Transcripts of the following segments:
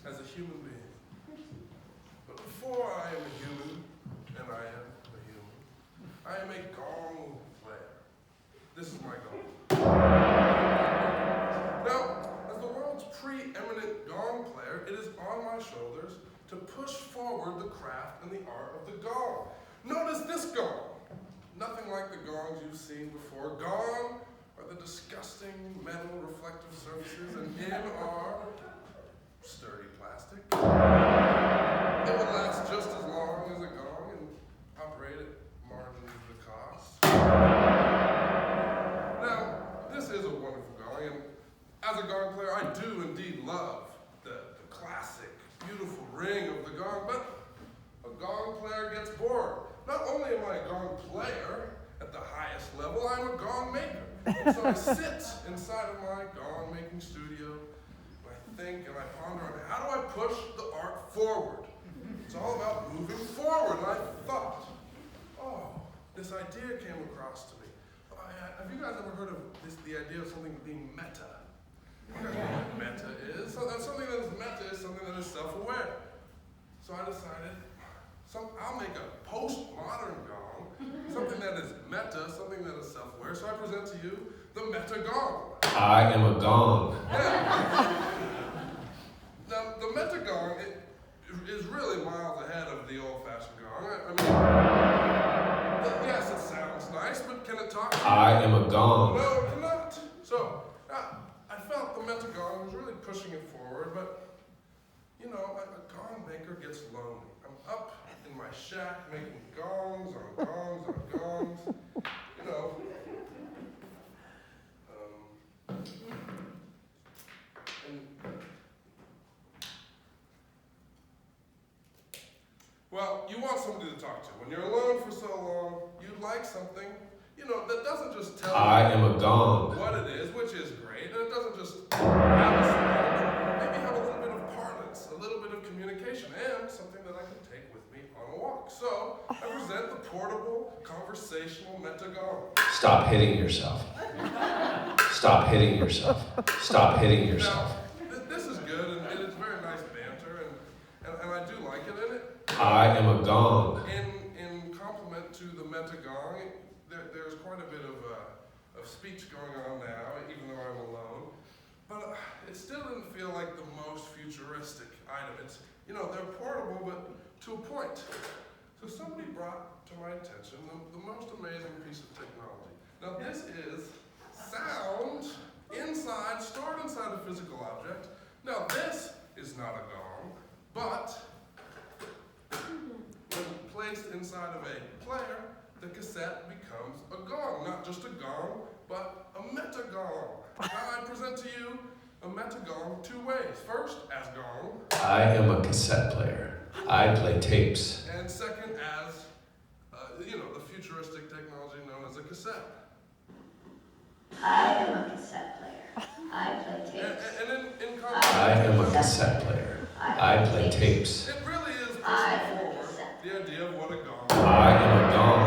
as a human being. But before I am a human, and I am a human, I am a gong player. This is my gong. Now, as the world's preeminent gong player, it is on my shoulders to push forward the craft and the art of the gong. Notice this gong. Nothing like the gongs you've seen before. Gong are the disgusting metal reflective surfaces, and in are sturdy plastic. It would last just as long as a gong and operate at margins of the cost. Now, this is a wonderful gong, and as a gong player, I do indeed love the classic, beautiful ring of the gong, but a gong player gets bored. Not only am I a gong player at the highest level, I'm a gong maker. And so I sit inside of my gong making studio, and I think and I ponder on how do I push the art forward? It's all about moving forward. And I thought, oh, this idea came across to me. Have you guys ever heard of the idea of something being meta? You guys know what meta is? So that's something that is meta is something that is self-aware. So I decided, I'll make a postmodern gong, something that is meta, something that is self-aware. So I present to you the meta gong. I am a gong. Yeah. Now, the meta gong is really miles ahead of the old-fashioned gong. I mean, yes, it sounds nice, but can it talk? I am a gong. No, it cannot. So I felt the meta gong was really pushing it forward, but you know, a gong maker gets lonely. I'm up in my shack making gongs on gongs on gongs. You know. Well, you want somebody to talk to. When you're alone for so long, you'd like something, you know, that doesn't just tell I you am a gong. what it is, which is great, and it doesn't just have a sound, but maybe have a little bit of parlance, a little bit of communication, and something that I can take with me on a walk. So I present the portable, conversational meta gong. Stop hitting yourself. Stop hitting yourself. Stop hitting yourself. Now, this is good, and it's very nice banter, and I do like it. And I am a gong. In compliment to the meta gong, there's quite a bit of speech going on now, even though I'm alone. But it still didn't feel like the most futuristic item. It's, you know, they're portable, but to a point. So somebody brought to my attention the most amazing piece of technology. Now this is sound stored inside a physical object. Now this is not a gong, but when placed inside of a player, the cassette becomes a gong. Not just a gong, but a meta gong. Now I present to you a meta gong two ways. First, as gong. I am a cassette player. I play tapes. And second, as, the futuristic technology known as a cassette. I am a cassette player. I play tapes. And in I am a cassette player. I play tapes. it really is pushing forward the idea of what a gong is. I am a gong.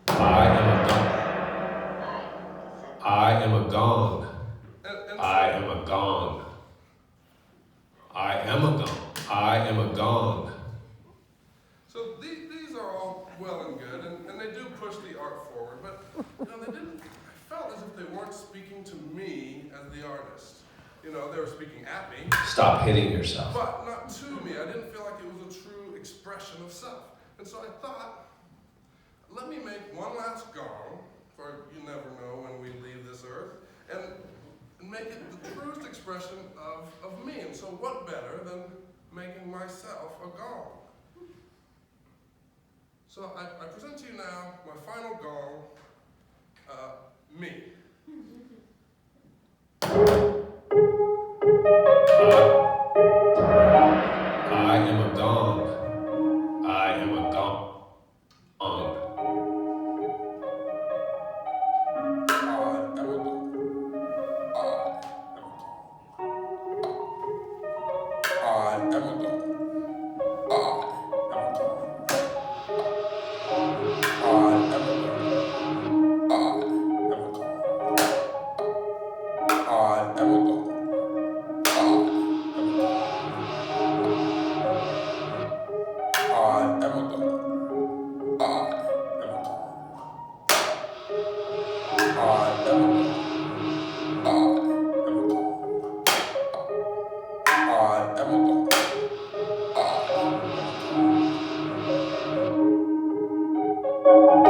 I am a gong. I am a gong. I am a gong. I am a gong. I am a gong. So these are all well and good, and they do push the art forward, but they didn't. I felt as if they weren't speaking to me as the artist. You know, they were speaking at me. Stop hitting yourself. But not to me. I didn't feel like it was a true expression of self. And so I thought, let me make one last gong, for you never know when we leave this earth, and make it the truest expression of me. And so what better than making myself a gong? So I present to you now my final gong, me. I am a gong. I am a gong. Bye.